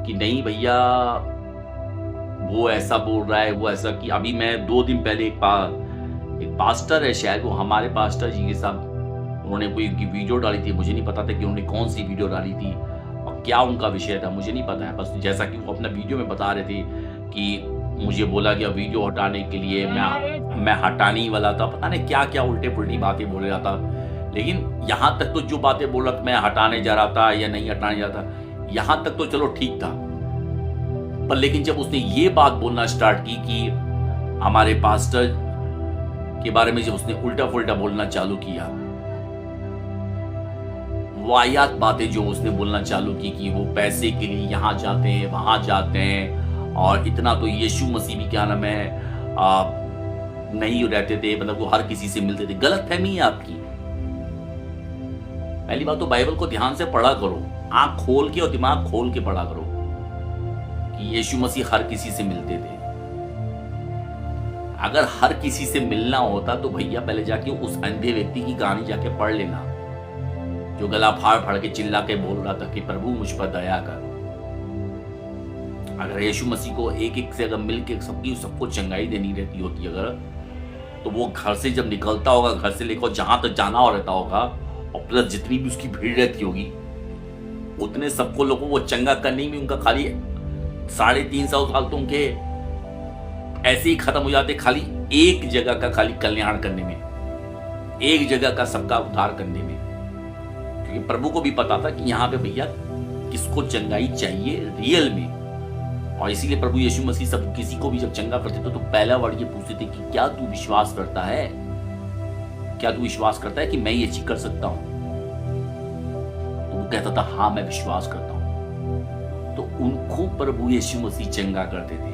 कि नहीं भैया वो ऐसा बोल रहा है, वो ऐसा, कि अभी मैं 2 दिन पहले एक पास्टर है, शायद वो हमारे पास्टर जी के साथ उन्होंने कोई उनकी वीडियो डाली थी। मुझे नहीं पता था कि उन्होंने कौन-सी वीडियो डाली थी और क्या उनका विषय था, मुझे नहीं पता है। बस जैसा कि वो अपना वीडियो में बता रहे थे कि मुझे बोला गया वीडियो हटाने के लिए, मैं हटाने ही वाला था। पता नहीं क्या-क्या उल्टे-पुल्टी बातें बोल रहा था। लेकिन यहाँ तक तो जो बातें बोल रहा था, मैं हटाने जा रहा था या नहीं हटाने जा रहा था, यहाँ तक तो चलो ठीक था। पर लेकिन जब उसने ये बात बोलना स्टार्ट की कि हमारे पास्टर के बारे में, जब उसने उल्टा-पुल्टा बोलना चालू किया, वाहियात बातें जो उसने बोलना चालू की कि वो पैसे के लिए यहाँ जाते हैं, वहाँ जाते हैं, और इतना तो यीशु मसीह भी क्या नाम है नहीं रहते थे, मतलब वो हर किसी से मिलते थे। गलतफहमी है आपकी। पहली बात तो बाइबल को ध्यान से पढ़ा करो, आंख खोल के और दिमाग खोल के पढ़ा करो कि यीशु मसीह हर किसी से मिलते थे। अगर हर किसी से मिलना होता तो भैया पहले जाके उस अंधे व्यक्ति की कहानी जाके पढ़ लेना, जो गला फाड़ फाड़ के चिल्ला के बोल रहा था कि प्रभु मुझ पर दया कर। अगर यीशु मसीह को एक से अगर मिल के सबको चंगाई देनी रहती होती अगर, तो वो घर से जब निकलता होगा, घर से लेकर जहां तक जाना हो रहता होगा, और प्लस जितनी भी उसकी भीड़ रहती होगी, उतने सबको लोगों को चंगा करने में उनका खाली 350 साल तो उनके ऐसे ही खत्म हो जाते, खाली एक जगह का खाली कल्याण करने में, एक जगह का सबका उद्धार करने में। क्योंकि प्रभु को भी पता था कि यहाँ पे भैया किसको चंगाई चाहिए रियल में। और इसीलिए प्रभु यीशु मसीह सब किसी को भी जब चंगा करते थे तो पहला वर्ड ये पूछते थे कि क्या तू विश्वास करता है, क्या तू विश्वास करता है कि मैं ये चीज कर सकता हूं। तो वो कहता था हाँ मैं विश्वास करता हूं। तो उनको प्रभु यीशु मसीह चंगा करते थे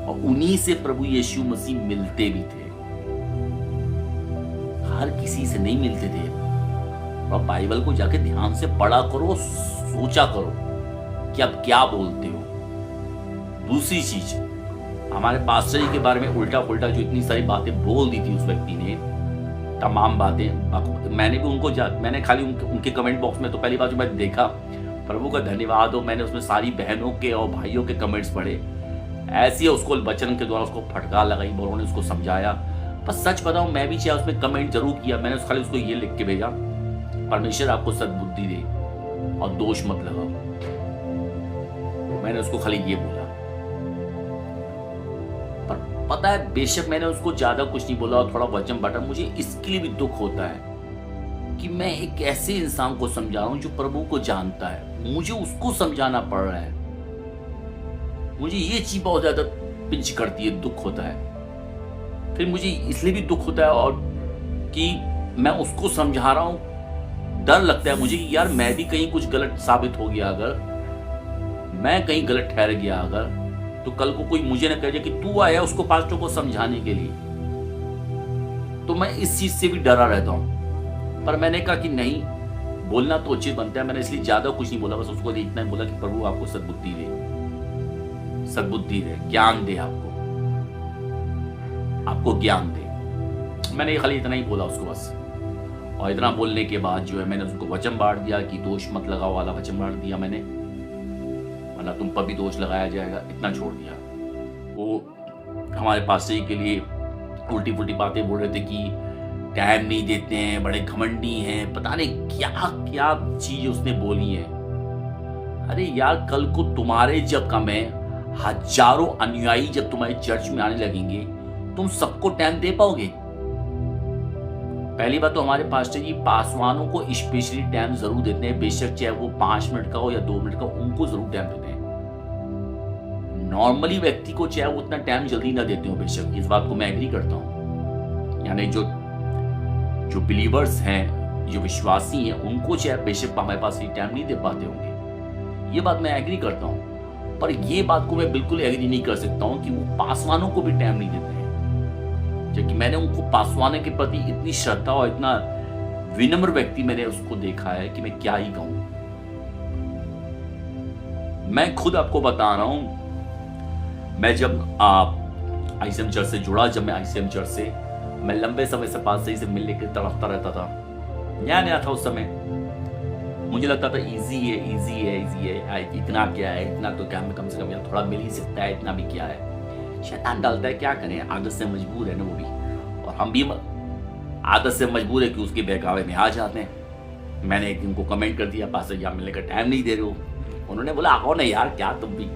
और उन्हीं से प्रभु यीशु मसीह मिलते भी थे, हर किसी से नहीं मिलते थे। और बाइबल को जाके ध्यान से पढ़ा करो, सोचा करो कि आप क्या बोलते हो। दूसरी चीज, हमारे पास्टर जी के बारे में उल्टा पुल्टा जो इतनी सारी बातें बोल दी थी उस व्यक्ति ने, तमाम बातें, मैंने भी मैंने खाली उनके कमेंट बॉक्स में तो पहली बार जो मैं देखा, प्रभु का धन्यवाद हो, मैंने उसमें सारी बहनों के और भाइयों के कमेंट्स पढ़े। ऐसे उसको वचन के द्वारा उसको फटकार लगाई, उन्होंने उसको समझाया। पर सच बताऊं, मैं भी चाहे उसमें कमेंट जरूर किया, मैंने खाली उसको ये लिख के भेजा, परमेश्वर आपको सद्बुद्धि दे और दोष मत लगाओ। मैंने उसको खाली ये बोला। पर पता है, बेशक मैंने उसको ज्यादा कुछ नहीं बोला और थोड़ा वचन बांटा। मुझे इसके लिए भी दुख होता है कि मैं एक ऐसे इंसान को समझा रहा हूं जो प्रभु को जानता है, मुझे उसको समझाना पड़ रहा है। मुझे ये चीज बहुत ज्यादा पिंच करती है, दुख होता है। फिर मुझे इसलिए भी दुख होता है और कि मैं उसको समझा रहा हूं, डर लगता है मुझे कि यार मैं भी कहीं कुछ गलत साबित हो गया, अगर मैं कहीं गलत ठहर गया अगर, तो कल को कोई मुझे ना कह जाए कि तू आया उसको पास्टर को समझाने के लिए। तो मैं इस चीज से भी डरा रहता हूं। पर मैंने कहा कि नहीं, बोलना तो उचित बनता है। मैंने इसलिए ज्यादा कुछ नहीं बोला, बस उसको इतना ही बोला कि प्रभु आपको सद्बुद्धि दे, ज्ञान दे, आपको ज्ञान दे। मैंने खाली इतना ही बोला उसको बस। और इतना बोलने के बाद जो है मैंने उसको वचन बांट दिया कि दोष मत लगाओ वाला वचन बांट दिया मैंने, वरना तुम पर भी दोष लगाया जाएगा, इतना छोड़ दिया। वो हमारे पास से के लिए उल्टी पुल्टी बातें बोल रहे थे कि टाइम नहीं देते हैं, बड़े घमंडी हैं, पता नहीं क्या क्या चीज उसने बोली है। अरे यार, कल को तुम्हारे जब हजारों अनुयायी जब तुम्हारे चर्च में आने लगेंगे, तुम सबको टाइम दे पाओगे? पहली बात तो हमारे पास्टर जी पासवानों को स्पेशली टाइम जरूर देते हैं, बेशक चाहे वो 5 मिनट का हो या 2 मिनट का, उनको जरूर टाइम देते हैं। नॉर्मली व्यक्ति को चाहे वो उतना टाइम जल्दी ना देते हो, बेशक इस बात को मैं एग्री करता हूं। यानी जो बिलीवर्स हैं, जो विश्वासी हैं, उनको चाहे बेशक हमारे पास टाइम नहीं दे पाते होंगे, ये बात मैं एग्री करता हूं। पर ये बात को मैं बिल्कुल एग्री नहीं कर सकता हूं कि वो पासवानों को भी टाइम नहीं देते हैं, जबकि मैंने उनको पासवानों के प्रति इतनी श्रद्धा और इतना विनम्र व्यक्ति मैंने उसको देखा है कि मैं क्या ही कहूं। मैं खुद आपको बता रहा हूं, मैं जब ICM चर्च से जुड़ा, जब मैं ICM चर्च से मैं लंबे समय से पास से मिलने के तड़पता रहता था, नया नया था उस समय। मुझे लगता था इजी है, इजी है, इजी है, इतना क्या है, इतना तो क्या, कम से कम यार थोड़ा मिल ही सकता है, इतना भी क्या है। शैतान डालता है, क्या करें, आदत से मजबूर है ना वो भी, और हम भी आदत से मजबूर है कि उसके बहकावे में आ जाते हैं। मैंने एक दिन को कमेंट कर दिया, पास यहाँ मिलने का टाइम नहीं दे रहे हो। उन्होंने बोला आओ ना यार, क्या तुम भी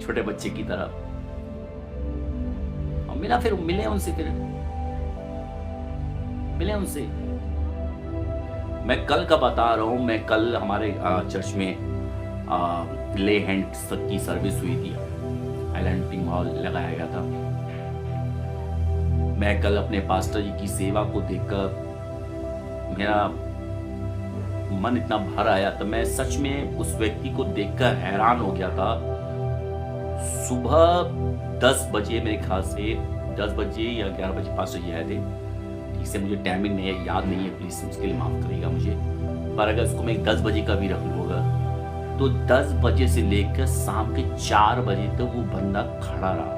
छोटे बच्चे की तरह। और मिले उनसे। मैं कल का बता रहा हूँ, मैं कल हमारे चर्च में ले हैंड की सर्विस हुई थी, आइलैंडिंग हॉल लगाया गया था। मैं कल अपने पास्टर जी की सेवा को देखकर मेरा मन इतना भर आया, तो मैं सच में उस व्यक्ति को देखकर हैरान हो गया था। सुबह 10 बजे, मेरे ख्याल से 10 बजे या 11 बजे पास्टर जी आए थे, ठीक से मुझे टाइमिंग नहीं है, याद नहीं है, प्लीज उसके लिए माफ करिएगा मुझे। पर अगर उसको मैं 10 बजे का भी रख लूँगा तो 10 बजे से लेकर शाम के 4 बजे तक वो बंदा खड़ा रहा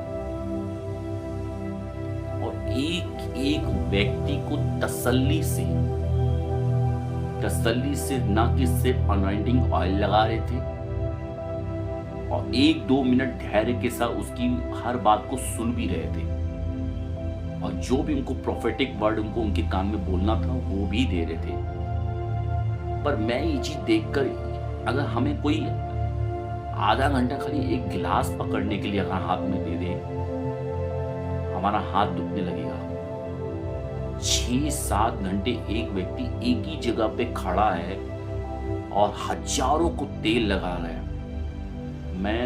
और एक एक व्यक्ति को तसल्ली से ना कि सिर्फ अनॉइंटिंग ऑयल लगा रहे थे, और 1-2 मिनट धैर्य के साथ उसकी हर बात को सुन भी रहे थे, और जो भी उनको प्रोफेटिक वर्ड उनको उनके कान में बोलना था वो भी दे रहे थे। पर मैं ये चीज देखकर, अगर हमें कोई आधा घंटा खाली एक गिलास पकड़ने के लिए अगर हाथ में दे दे, हमारा हाथ दुखने लगेगा। 6-7 घंटे एक व्यक्ति एक ही जगह पे खड़ा है और हजारों को तेल लगा रहा है। मैं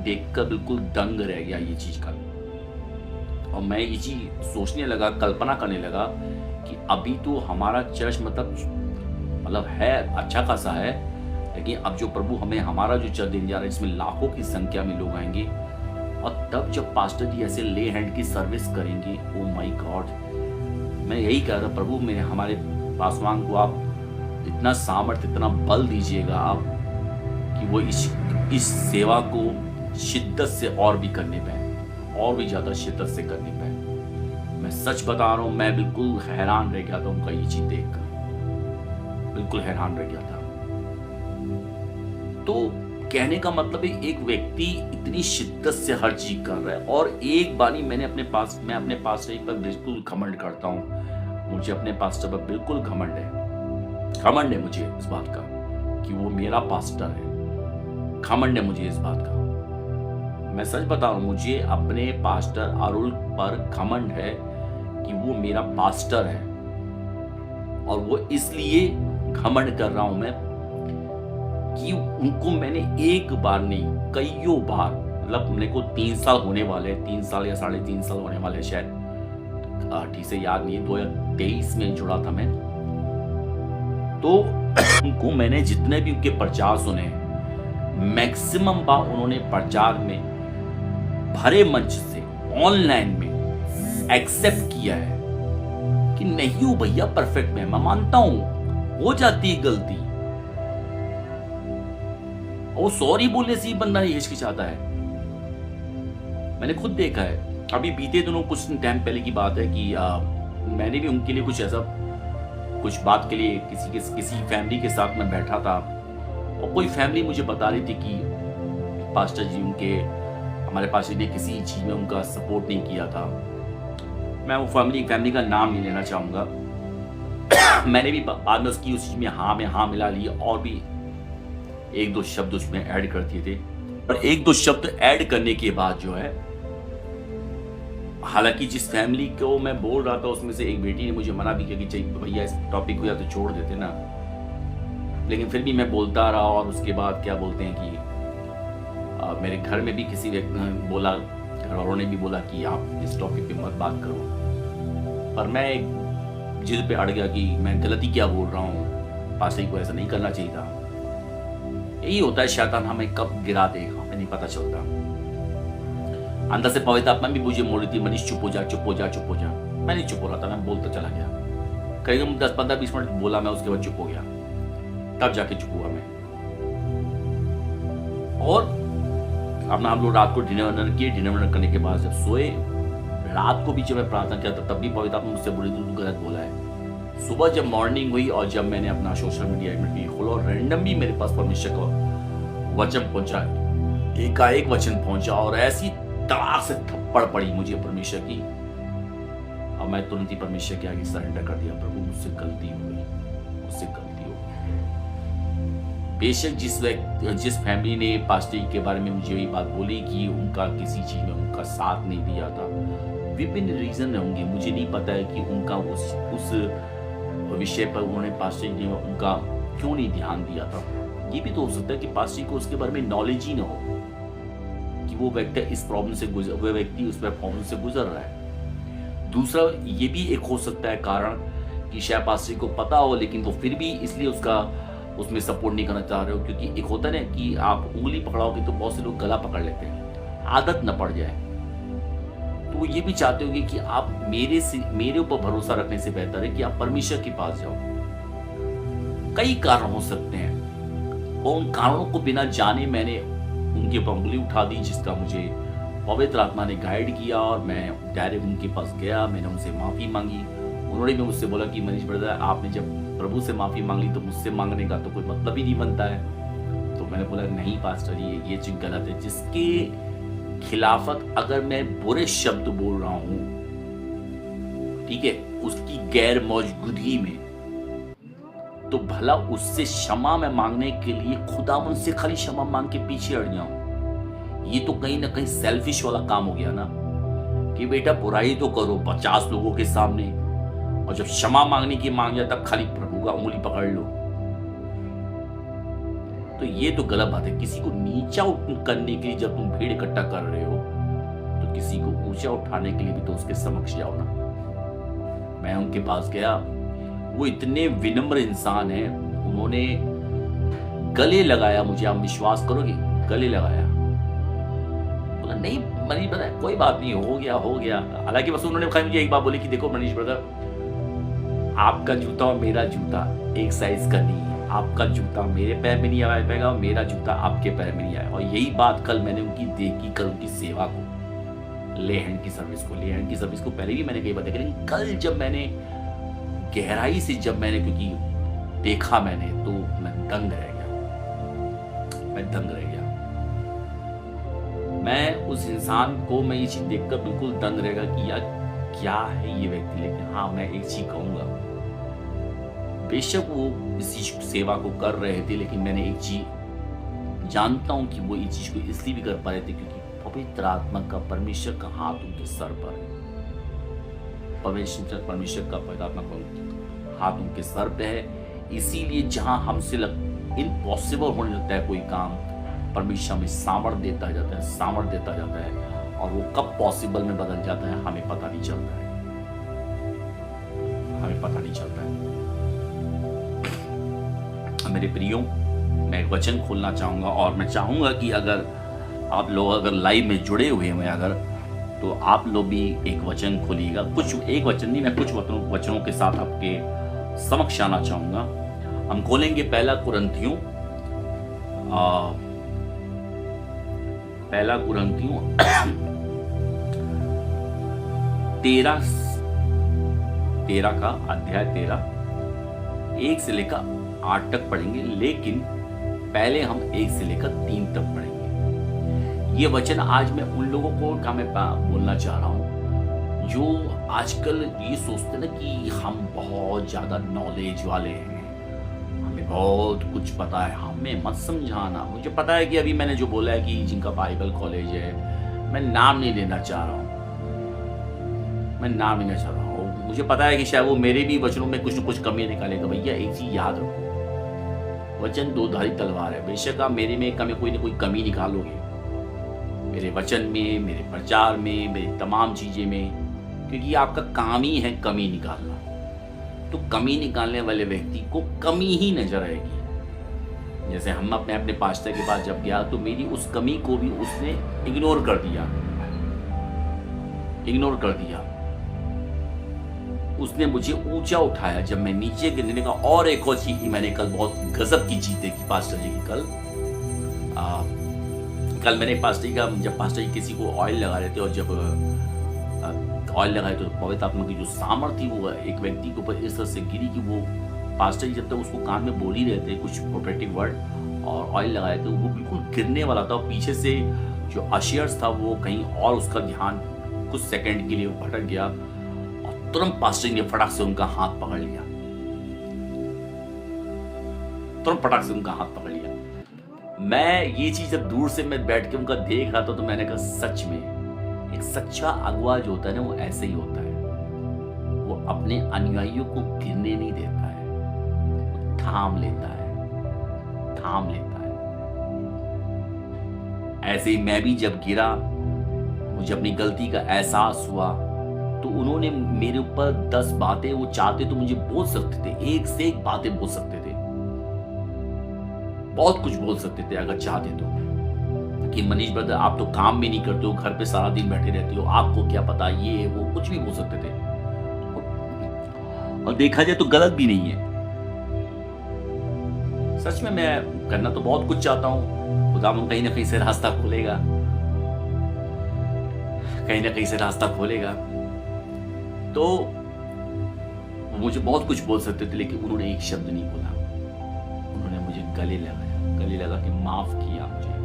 देखकर बिल्कुल दंग रह गया ये चीज का, और मैं ये चीज सोचने लगा, कल्पना करने लगा कि अभी तो हमारा चर्च मतलब है अच्छा खासा है, लेकिन अब जो प्रभु हमें हमारा जो चर्च देने जा रहा है इसमें लाखों की संख्या में लोग आएंगे, और तब जब पास्टर जी ऐसे ले हैंड की सर्विस करेंगे, ओ माय गॉड। मैं यही कह रहा था, प्रभु मेरे हमारे पासवान को आप इतना सामर्थ्य, इतना बल दीजिएगा आप कि वो इस सेवा को शिद्दत से और भी करने पाए, और भी ज्यादा शिद्दत से करने पाए। मैं सच बता रहा हूं, मैं बिल्कुल हैरान रह गया था उनका ये चीज देखकर, बिल्कुल हैरान रह गया था। तो कहने का मतलब है, एक व्यक्ति इतनी शिद्दत से हर चीज कर रहा है, और एक बारी मैं अपने पास्टर पर बिल्कुल घमंड करता हूं। मुझे अपने पास्टर पर बिल्कुल घमंड है मुझे इस बात का कि वो मेरा पास्टर है। घमंड है मुझे इस बात का, मैं सच बता रहा हूं, मुझे अपने पास्टर अरुल पर घमंड है कि वो मेरा पास्टर है, और वो इसलिए घमंड कर रहा हूं मैं कि उनको मैंने एक बार नहीं, कईयों बार, मतलब मेरे को 3 साल होने वाले, 3 साल या 3.5 साल होने वाले शायद, ठीक से याद नहीं, 2023 में जुड़ा था मैं। तो उनको मैंने जितने भी उनके प्रचार सुने, मैक्सिमम बार उन्होंने प्रचार में भरे मंच से ऑनलाइन में एक्सेप्ट किया है कि नहीं हूं भैया परफेक्ट, मैं मानता हूं हो जाती है गलती, और सॉरी बोलने से ही बंदा नहीं हिचकिचाता है। मैंने खुद देखा है, अभी बीते दिनों कुछ टाइम पहले की बात है कि मैंने भी उनके लिए कुछ बात के लिए किसी फैमिली के साथ में बैठा था, और कोई फैमिली मुझे बता रही थी कि पास्टर जी हमारे पास्टर जी ने किसी चीज में उनका सपोर्ट नहीं किया था। मैं वो फैमिली का नाम नहीं लेना चाहूंगा। मैंने भी बाद में उसकी उस चीज में हाँ मिला ली, और भी 1-2 शब्द उसमें ऐड कर दिए थे। और 1-2 शब्द ऐड करने के बाद जो है, हालांकि जिस फैमिली को मैं बोल रहा था उसमें से एक बेटी ने मुझे मना भी किया कि चाहिए भैया इस टॉपिक को या तो छोड़ देते ना, लेकिन फिर भी मैं बोलता रहा। और उसके बाद क्या बोलते हैं कि मेरे घर में भी किसी व्यक्ति ने बोला, घर वालों ने भी बोला कि आप इस टॉपिक पे मत बात करो, पर मैं एक जिद पे अड़ गया कि मैं गलती क्या बोल रहा हूँ, पास्टर को ऐसा नहीं करना चाहिए था। यही होता है, शैतान हमें कब गिरा देगा हमें नहीं पता चलता। अंदर से पवित्र आत्मा भी मुझे बोल रही थी, मनीष चुप हो जा। मैं नहीं चुप हो रहा था, मैं बोलता चला गया। करीब 10-15-20 मिनट बोला मैं, उसके बाद चुप हो गया, तब जाके चुप हुआ मैं। और अपना हम लोग रात को डिनर किए, डिनर करने के बाद जब सोए, रात को भी जब मैं प्रार्थना किया था तब भी पवित्र आत्मा मुझसे बोली तू गलत बोला है, सुबह जब मॉर्निंग हुई और जब मैंने अपना सोशल मीडिया में खोला और रैंडमली मेरे पास परमेश्वर का वचन पहुंचा, एकाएक वचन पहुंचा और ऐसी तड़ाक से थप्पड़ पड़ी मुझे परमेश्वर की। और मैं तुरंत ही परमेश्वर के आगे सरेंडर कर दिया, प्रभु मुझसे गलती हो गई, मुझसे गलती हो गई। बेशक जिस फैमिली ने पास्टर के बारे में मुझे ये बात बोली कि उनका किसी चीज में उनका साथ नहीं दिया था, विभिन्न रीजन होंगे, मुझे नहीं पता है कि उनका उस विषय पर उन्होंने पास्टर ने उनका क्यों नहीं ध्यान दिया था। ये भी तो हो सकता है कि पास्टर को उसके बारे में नॉलेज ही ना हो कि वो व्यक्ति इस प्रॉब्लम से वो व्यक्ति उस प्रॉब्लम से गुजर रहा है। दूसरा ये भी एक हो सकता है कारण कि शायद पास्टर को पता हो लेकिन वो फिर भी इसलिए उसमें सपोर्ट नहीं करना चाह रहे हो, क्योंकि एक होता है ना कि आप उंगली पकड़ाओगे तो बहुत से लोग गला पकड़ लेते हैं, आदत न पड़ जाए। तो वो ये भी चाहते होंगे कि आप मेरे ऊपर भरोसा रखने से बेहतर है कि आप परमेश्वर के पास जाओ। कई कारण हो सकते हैं और उन कारणों को बिना जाने मैंने उनके ऊपर उंगली उठा दी, जिसका मुझे पवित्र आत्मा ने गाइड किया और मैं डायरेक्ट उनके पास गया। मैंने उनसे माफी मांगी। उन्होंने भी मुझसे बोला कि मनीष ब्रदर, आपने जब प्रभु से माफी मांग ली तो मुझसे मांगने का तो कोई मतलब ही नहीं बनता है। तो मैंने बोला नहीं पास्टर जी, ये चीज गलत है। जिसके खिलाफत अगर मैं बुरे शब्द बोल रहा हूं, ठीक है, उसकी गैर मौजूदगी में, तो भला उससे क्षमा मैं मांगने के लिए खुदा मुझसे खाली क्षमा मांग के पीछे हट जाऊं। ये तो कहीं ना कहीं सेल्फिश वाला काम हो गया ना कि बेटा बुराई तो करो 50 लोगों के सामने और जब क्षमा मांगने की मांग जाए तब खाली प्रभु का उंगली पकड़ लो। तो ये तो गलत बात है। किसी को नीचा करने के लिए जब तुम भीड़ इकट्ठा कर रहे हो तो किसी को ऊंचा उठाने के लिए भी तो उसके समक्ष जाओ ना। मैं उनके पास गया, वो इतने विनम्र इंसान हैं, उन्होंने गले लगाया मुझे, आप विश्वास करोगे, गले लगाया। बोला नहीं मनीष ब्रदर कोई बात नहीं, हो गया। हालांकि बस उन्होंने खाली मुझे एक बात बोली कि देखो मनीष ब्रदर, आपका जूता और मेरा जूता एक साइज का नहीं है। आपका जूता मेरे पैर में नहीं आ पाएगा, मेरा जूता आपके पैर में नहीं आएगा। और यही बात कल मैंने उनकी देखी, कल उनकी सेवा को, ले हैंड की सर्विस को पहले भी मैंने कई बार देखा, लेकिन कल जब मैंने गहराई से क्योंकि देखा मैंने, तो मैं दंग रह गया। मैं उस इंसान को, मैं ये चीज देखकर बिल्कुल दंग रहेगा कि यार क्या है ये व्यक्ति। लेकिन हाँ, मैं एक चीज कहूंगा, बेशक वो इसी सेवा को कर रहे थे, लेकिन मैंने एक चीज जानता हूं कि वो ये चीज को इसलिए भी कर पा रहे थे क्योंकि पवित्र आत्मा का, परमेश्वर का हाथ उनके सर पर है। परमेश्वर का पवित्र आत्मा का हाथ उनके सर पे है। इसीलिए जहां हमसे इम्पॉसिबल होने लगता है कोई काम, परमेश्वर हमें सामर्थ्य देता जाता है और वो कब पॉसिबल में बदल जाता है हमें पता नहीं चलता है। मेरे प्रियो, मैं एक वचन खोलना चाहूंगा और मैं चाहूंगा कि अगर आप लोग लाइव में जुड़े हुए हैं अगर, तो आप लोग भी एक वचन खोलिएगा। एक वचन नहीं, मैं कुछ वचनों के साथ आपके समक्ष आना चाहूंगा। हम खोलेंगे पहला कुरिन्थियों 13 का अध्याय 13 1 से लेकर 8 तक पढ़ेंगे, लेकिन पहले हम 1 से लेकर 3 तक पढ़ेंगे। ये वचन आज मैं उन लोगों को मैं बोलना चाह रहा हूं जो आजकल ये सोचते ना कि हम बहुत ज्यादा नॉलेज वाले हैं, हमें बहुत कुछ पता है, हमें मत समझाना। मुझे पता है कि अभी मैंने जो बोला है कि जिनका बाइबल कॉलेज है, मैं नाम नहीं लेना चाह रहा हूँ, मुझे पता है कि शायद वो मेरे भी वचनों में कुछ न कुछ कमी निकालेगा। भैया एक चीज याद रखो, वचन दो धारी तलवार है। बेशक आप मेरे में कोई ना कोई कमी निकालोगे, मेरे वचन में, मेरे प्रचार में, मेरी तमाम चीजें में, क्योंकि आपका काम ही है कमी निकालना। तो कमी निकालने वाले व्यक्ति को कमी ही नजर आएगी। जैसे हम अपने पास्टर के पास जब गया तो मेरी उस कमी को भी उसने इग्नोर कर दिया। उसने मुझे ऊंचा उठाया जब मैं नीचे गिरने का। और एक और चीज मैंने कल बहुत गजब की चीज देखी पास्टर जी की। कल मैंने पास्टर जी का, जब पास्टर जी किसी को ऑयल लगा रहे थे और जब ऑयल लगाए तो पवित्र आत्मा की जो सामर्थ थी वो एक व्यक्ति के ऊपर इस तरह से गिरी कि वो पास्टर जी जब तक उसको कान में बोल ही रहे थे कुछ प्रोफेटिक वर्ड और ऑयल लगाए थे, वो बिल्कुल गिरने वाला था। और पीछे से जो अशियर्स था वो कहीं और उसका ध्यान कुछ सेकंड के लिए भटक गया और तुरंत पास्टर जी ने फटाक से उनका हाथ पकड़ लिया, तुरंत फटाक से उनका हाथ पकड़ लिया। मैं ये चीज जब दूर से मैं बैठ के उनका देख रहा था तो मैंने कहा सच में एक सच्चा अगुआ जो होता है ना वो ऐसे ही होता है, वो अपने अनुयायियों को गिरने नहीं देता है, वो थाम लेता है, थाम लेता है। ऐसे ही मैं भी जब गिरा, मुझे अपनी गलती का एहसास हुआ, तो उन्होंने मेरे ऊपर 10 बातें, वो चाहते तो मुझे बोल सकते थे, एक से एक बातें बोल सकते थे, बहुत कुछ बोल सकते थे अगर चाहते तो, कि मनीष ब्रदर आप तो काम भी नहीं करते हो, घर पे सारा दिन बैठे रहते हो, आपको क्या पता, ये वो कुछ भी बोल सकते थे। और देखा जाए तो गलत भी नहीं है। सच में मैं करना तो बहुत कुछ चाहता हूं, खुदावंद कहीं ना कहीं से रास्ता खोलेगा, कहीं ना कहीं से रास्ता खोलेगा। तो मुझे बहुत कुछ बोल सकते थे लेकिन उन्होंने एक शब्द नहीं बोला, उन्होंने मुझे गले लगा के माफ किया मुझे।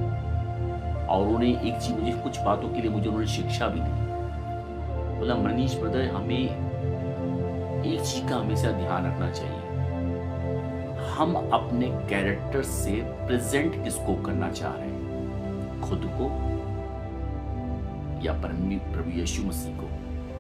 और उन्होंने एक चीज, मुझे कुछ बातों के लिए मुझे उन्होंने शिक्षा भी दी। बोला मनीष ब्रदर हमें एक चीज का हमेशा ध्यान रखना चाहिए, हम अपने कैरेक्टर से प्रेजेंट किसको करना चाह रहे हैं, खुद को या प्रभु यीशु मसीह को।